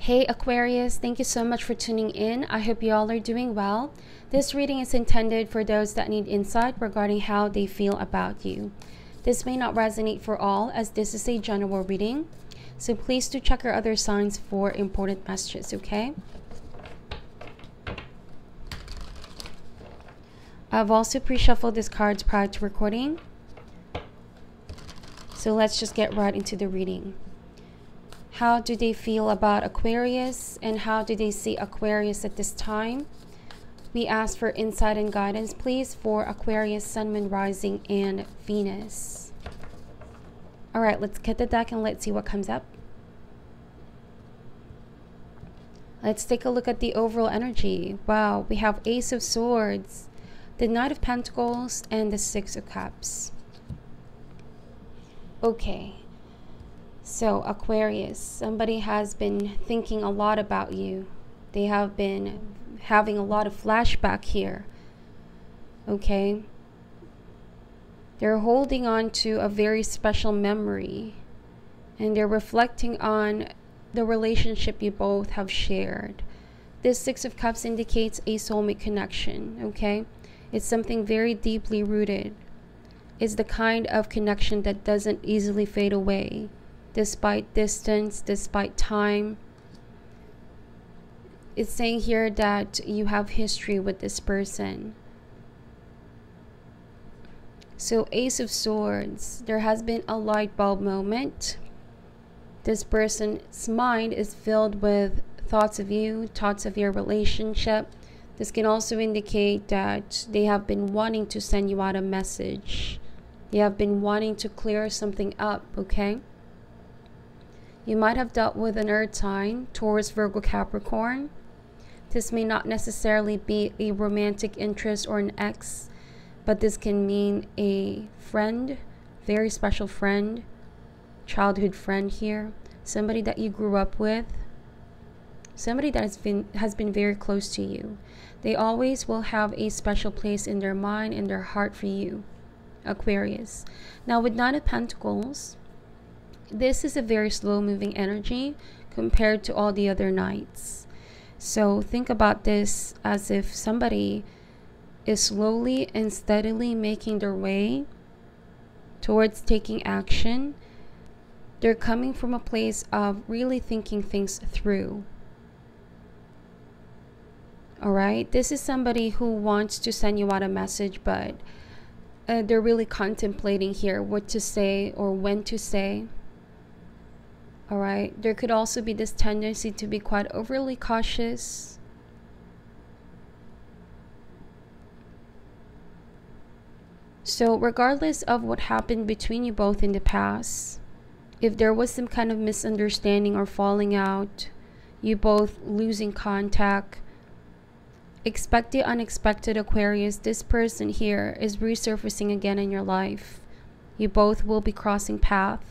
Hey Aquarius, thank you so much for tuning in. I hope you all are doing well. This reading is intended for those that need insight regarding how they feel about you. This may not resonate for all, as this is a general reading, so please do check your other signs for important messages, okay? I've also pre-shuffled these cards prior to recording, so let's just get right into the reading. How do they feel about Aquarius, and how do they see Aquarius at this time? We ask for insight and guidance, please, for Aquarius, Sun, Moon, Rising, and Venus. All right, let's get the deck and let's see what comes up. Let's take a look at the overall energy. Wow, we have Ace of Swords, the Knight of Pentacles, and the Six of Cups. Okay. So Aquarius, somebody has been thinking a lot about you. They have been having a lot of flashback here. Okay. They're holding on to a very special memory. And they're reflecting on the relationship you both have shared. This Six of Cups indicates a soulmate connection. Okay. It's something very deeply rooted. It's the kind of connection that doesn't easily fade away. Despite distance, despite time. It's saying here that you have history with this person. So Ace of Swords, there has been a light bulb moment. This person's mind is filled with thoughts of you, thoughts of your relationship. This can also indicate that they have been wanting to send you out a message. They have been wanting to clear something up, okay? You might have dealt with an earth sign, Taurus, Virgo, Capricorn. This may not necessarily be a romantic interest or an ex, but this can mean a friend, very special friend, childhood friend here, somebody that you grew up with, somebody that has been very close to you. They always will have a special place in their mind and their heart for you, Aquarius. Now with Nine of Pentacles, this is a very slow-moving energy compared to all the other nights. So think about this as if somebody is slowly and steadily making their way towards taking action. They're coming from a place of really thinking things through. All right? This is somebody who wants to send you out a message, but they're really contemplating here what to say or when to say. All right, there could also be this tendency to be quite overly cautious. So regardless of what happened between you both in the past, if there was some kind of misunderstanding or falling out, you both losing contact, expect the unexpected, Aquarius. This person here is resurfacing again in your life. You both will be crossing paths.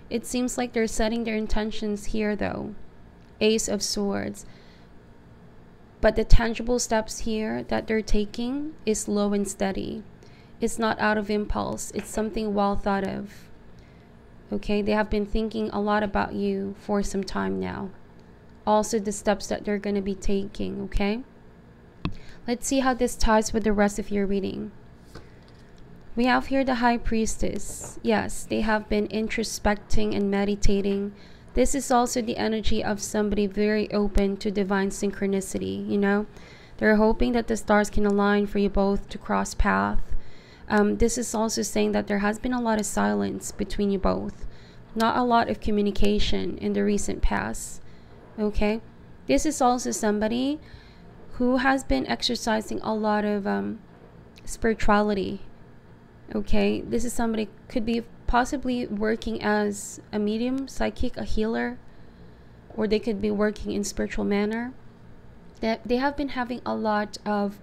It seems like they're setting their intentions here though. Ace of Swords. But the tangible steps here that they're taking is slow and steady. It's not out of impulse. It's something well thought of. Okay, they have been thinking a lot about you for some time now. Also the steps that they're going to be taking, okay? Let's see how this ties with the rest of your reading. We have here the High Priestess. Yes, they have been introspecting and meditating. This is also the energy of somebody very open to divine synchronicity, you know. They're hoping that the stars can align for you both to cross paths. This is also saying that there has been a lot of silence between you both. Not a lot of communication in the recent past. Okay. This is also somebody who has been exercising a lot of spirituality. Okay, this is somebody could be possibly working as a medium, psychic, a healer, or they could be working in spiritual manner. They have been having a lot of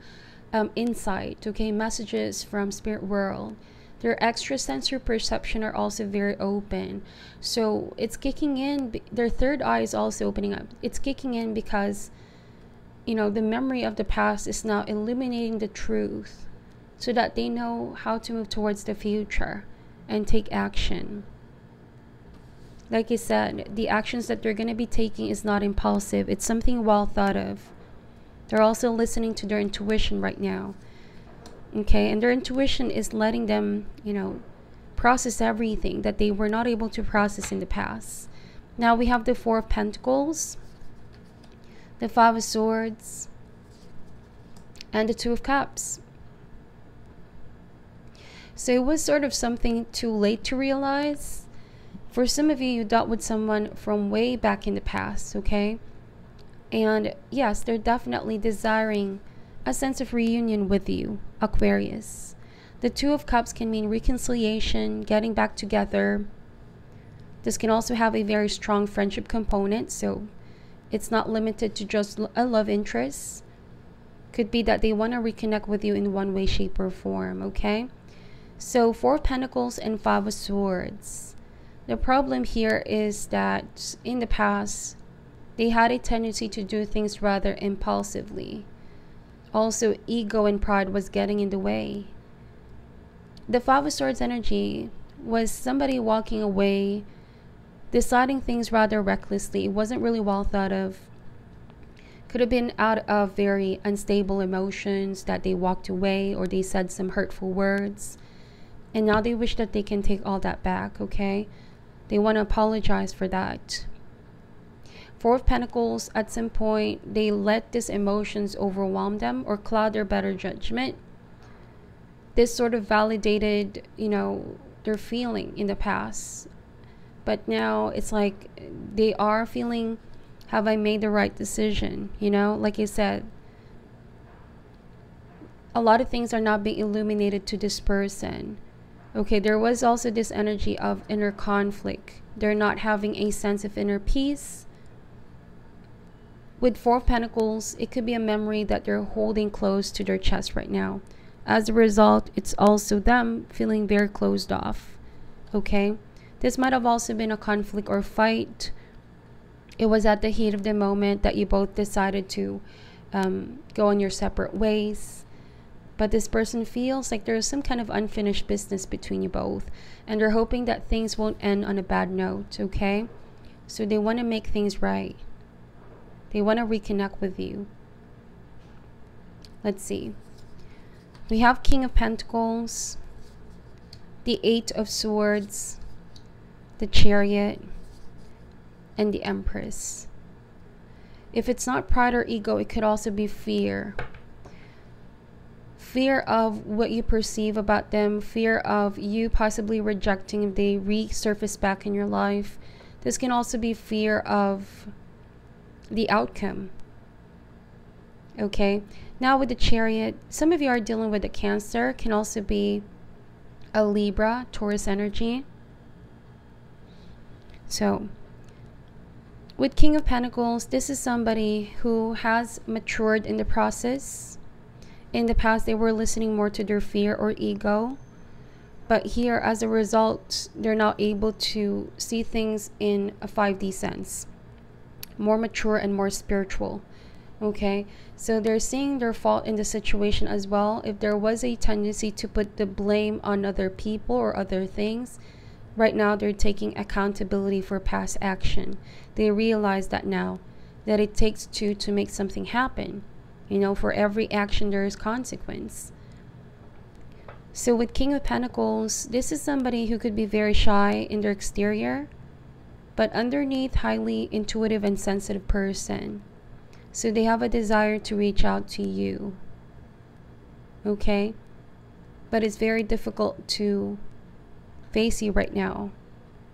insight, okay, messages from spirit world. Their extrasensory perception are also very open. So it's kicking in, their third eye is also opening up. It's kicking in because, you know, the memory of the past is now illuminating the truth, so that they know how to move towards the future and take action. Like I said, the actions that they're going to be taking is not impulsive. It's something well thought of. They're also listening to their intuition right now. Okay, and their intuition is letting them, process everything that they were not able to process in the past. Now we have the Four of Pentacles, the Five of Swords, and the Two of Cups. So it was sort of something too late to realize. For some of you, you dealt with someone from way back in the past, okay? And yes, they're definitely desiring a sense of reunion with you, Aquarius. The Two of Cups can mean reconciliation, getting back together. This can also have a very strong friendship component, so it's not limited to just a love interest. Could be that they want to reconnect with you in one way, shape, or form, okay? So Four of Pentacles and Five of Swords. The problem here is that in the past, they had a tendency to do things rather impulsively. Also, ego and pride was getting in the way. The Five of Swords energy was somebody walking away, deciding things rather recklessly. It wasn't really well thought of. Could have been out of very unstable emotions that they walked away, or they said some hurtful words. And now they wish that they can take all that back, okay? They want to apologize for that. Four of Pentacles, at some point, they let these emotions overwhelm them or cloud their better judgment. This sort of validated, their feeling in the past. But now it's like they are feeling, have I made the right decision? Like I said, a lot of things are not being illuminated to this person. Okay, there was also this energy of inner conflict. They're not having a sense of inner peace. With Four of Pentacles, it could be a memory that they're holding close to their chest right now. As a result, it's also them feeling very closed off. Okay, this might have also been a conflict or fight. It was at the heat of the moment that you both decided to go on your separate ways. But this person feels like there's some kind of unfinished business between you both. And they're hoping that things won't end on a bad note, okay? So they want to make things right. They want to reconnect with you. Let's see. We have King of Pentacles, the Eight of Swords, the Chariot, and the Empress. If it's not pride or ego, it could also be fear. Fear of what you perceive about them, fear of you possibly rejecting if they resurface back in your life. This can also be fear of the outcome. Okay, now with the Chariot, some of you are dealing with a Cancer, can also be a Libra, Taurus energy. So with King of Pentacles, this is somebody who has matured in the process. In the past, they were listening more to their fear or ego. But here, as a result, they're now able to see things in a 5D sense. More mature and more spiritual. Okay? So they're seeing their fault in the situation as well. If there was a tendency to put the blame on other people or other things, right now they're taking accountability for past action. They realize that now, that it takes two to make something happen. For every action there is consequence. So with King of Pentacles, this is somebody who could be very shy in their exterior, but underneath, highly intuitive and sensitive person. So they have a desire to reach out to you. Okay? But it's very difficult to face you right now,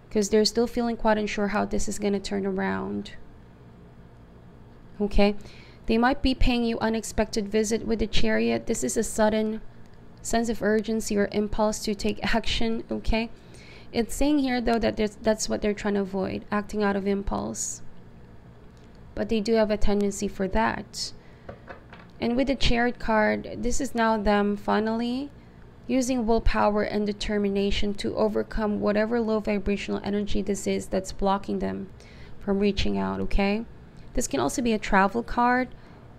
because they're still feeling quite unsure how this is going to turn around. Okay? They might be paying you unexpected visit with the Chariot. This is a sudden sense of urgency or impulse to take action, okay? It's saying here, though, that that's what they're trying to avoid, acting out of impulse. But they do have a tendency for that. And with the Chariot card, this is now them finally using willpower and determination to overcome whatever low vibrational energy this is that's blocking them from reaching out, okay? This can also be a travel card.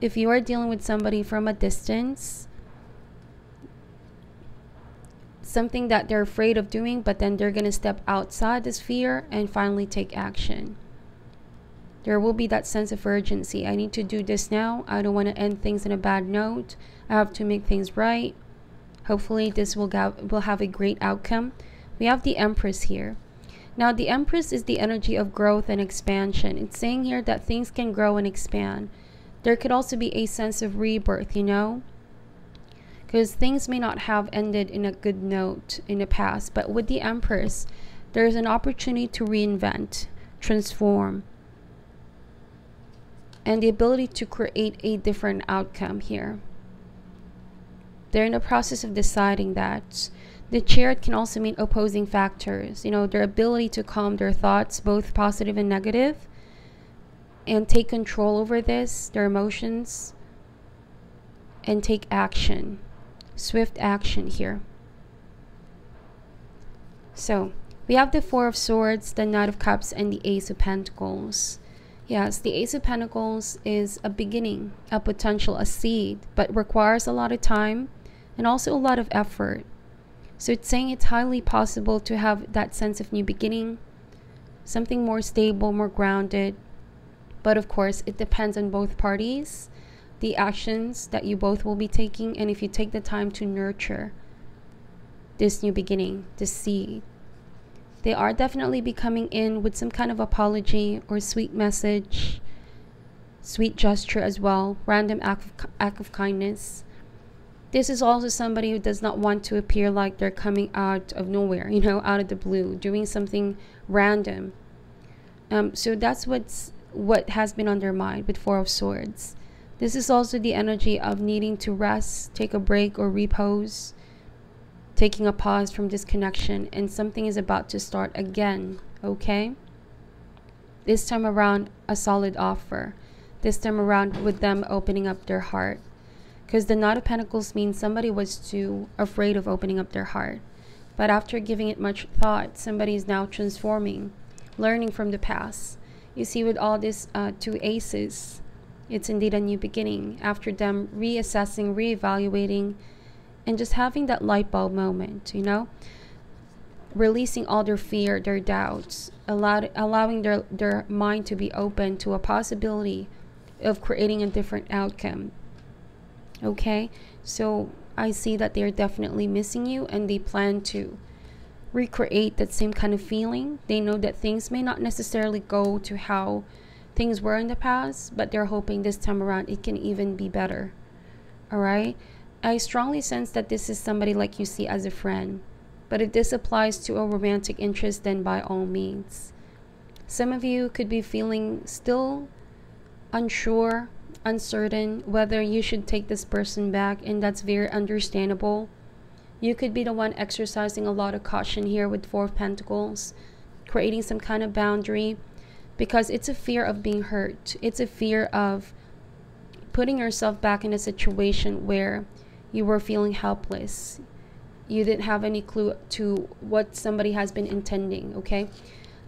If you are dealing with somebody from a distance, something that they're afraid of doing, but then they're going to step outside this fear and finally take action. There will be that sense of urgency. I need to do this now. I don't want to end things in a bad note. I have to make things right. Hopefully this will have a great outcome. We have the Empress here. Now the Empress is the energy of growth and expansion. It's saying here that things can grow and expand. There could also be a sense of rebirth, you know, because things may not have ended in a good note in the past, but with the Empress, there's an opportunity to reinvent, transform, and the ability to create a different outcome here. They're in the process of deciding that. The Chariot can also mean opposing factors, you know, their ability to calm their thoughts, both positive and negative, and take control over this, their emotions, and take action, swift action here. So we have the Four of Swords, the Knight of Cups, and the Ace of Pentacles. Yes, the Ace of Pentacles is a beginning, a potential, a seed, but requires a lot of time and also a lot of effort. So it's saying it's highly possible to have that sense of new beginning, something more stable, more grounded. But of course, it depends on both parties, the actions that you both will be taking, and if you take the time to nurture this new beginning, this seed. They are definitely be coming in with some kind of apology or sweet message, sweet gesture as well, random act of kindness. This is also somebody who does not want to appear like they're coming out of nowhere, you know, out of the blue, doing something random. So that's what has been on their mind with Four of Swords. This is also the energy of needing to rest, take a break or repose, taking a pause from this connection, and something is about to start again, okay? This time around, a solid offer. This time around with them opening up their heart. Because the Knight of Pentacles means somebody was too afraid of opening up their heart. But after giving it much thought, somebody is now transforming, learning from the past. You see, with all these two aces, it's indeed a new beginning. After them reassessing, reevaluating, and just having that light bulb moment, you know, releasing all their fear, their doubts, allowing their mind to be open to a possibility of creating a different outcome. Okay, so I see that they're definitely missing you, and they plan to recreate that same kind of feeling. They know that things may not necessarily go to how things were in the past, but they're hoping this time around it can even be better. All right, I strongly sense that this is somebody like you see as a friend, but if this applies to a romantic interest, then by all means. Some of you could be feeling still unsure, uncertain whether you should take this person back, and that's very understandable. You could be the one exercising a lot of caution here with Four of Pentacles, creating some kind of boundary, because it's a fear of being hurt. It's a fear of putting yourself back in a situation where you were feeling helpless. You didn't have any clue to what somebody has been intending, okay?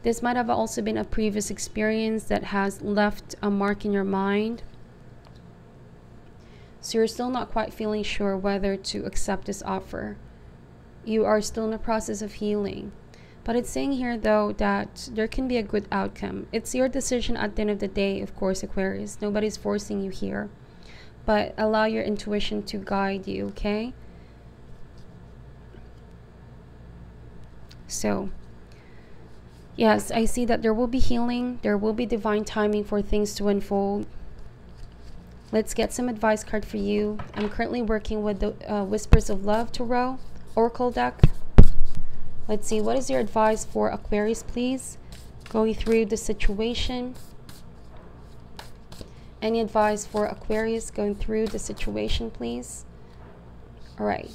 This might have also been a previous experience that has left a mark in your mind. So you're still not quite feeling sure whether to accept this offer. You are still in the process of healing. But it's saying here, though, that there can be a good outcome. It's your decision at the end of the day, of course, Aquarius. Nobody's forcing you here. But allow your intuition to guide you, okay? So, yes, I see that there will be healing. There will be divine timing for things to unfold. Let's get some advice card for you. I'm currently working with the Whispers of Love Tarot Oracle deck. Let's see, what is your advice for Aquarius, please? Going through the situation. Any advice for Aquarius going through the situation, please? All right.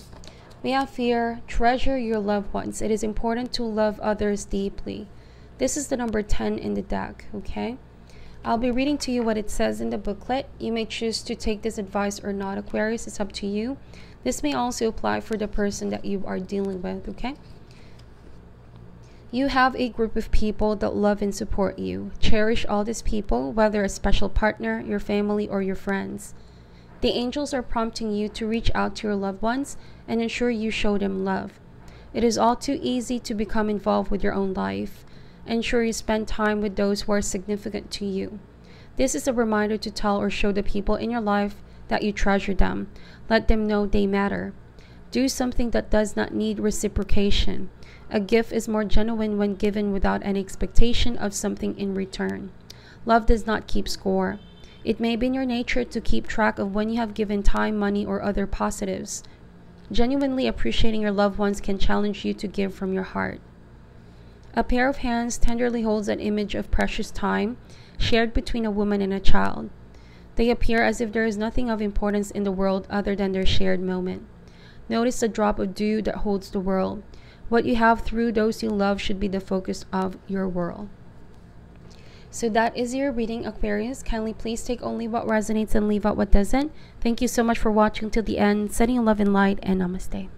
We have here, treasure your loved ones. It is important to love others deeply. This is the number 10 in the deck, okay? I'll be reading to you what it says in the booklet. You may choose to take this advice or not, Aquarius. It's up to you. This may also apply for the person that you are dealing with, okay? You have a group of people that love and support you. Cherish all these people, whether a special partner, your family, or your friends. The angels are prompting you to reach out to your loved ones and ensure you show them love. It is all too easy to become involved with your own life. Ensure you spend time with those who are significant to you. This is a reminder to tell or show the people in your life that you treasure them. Let them know they matter. Do something that does not need reciprocation. A gift is more genuine when given without any expectation of something in return. Love does not keep score. It may be in your nature to keep track of when you have given time, money, or other positives. Genuinely appreciating your loved ones can challenge you to give from your heart. A pair of hands tenderly holds an image of precious time shared between a woman and a child. They appear as if there is nothing of importance in the world other than their shared moment. Notice the drop of dew that holds the world. What you have through those you love should be the focus of your world. So that is your reading, Aquarius. Kindly please take only what resonates and leave out what doesn't. Thank you so much for watching till the end. Sending you love and light, and namaste.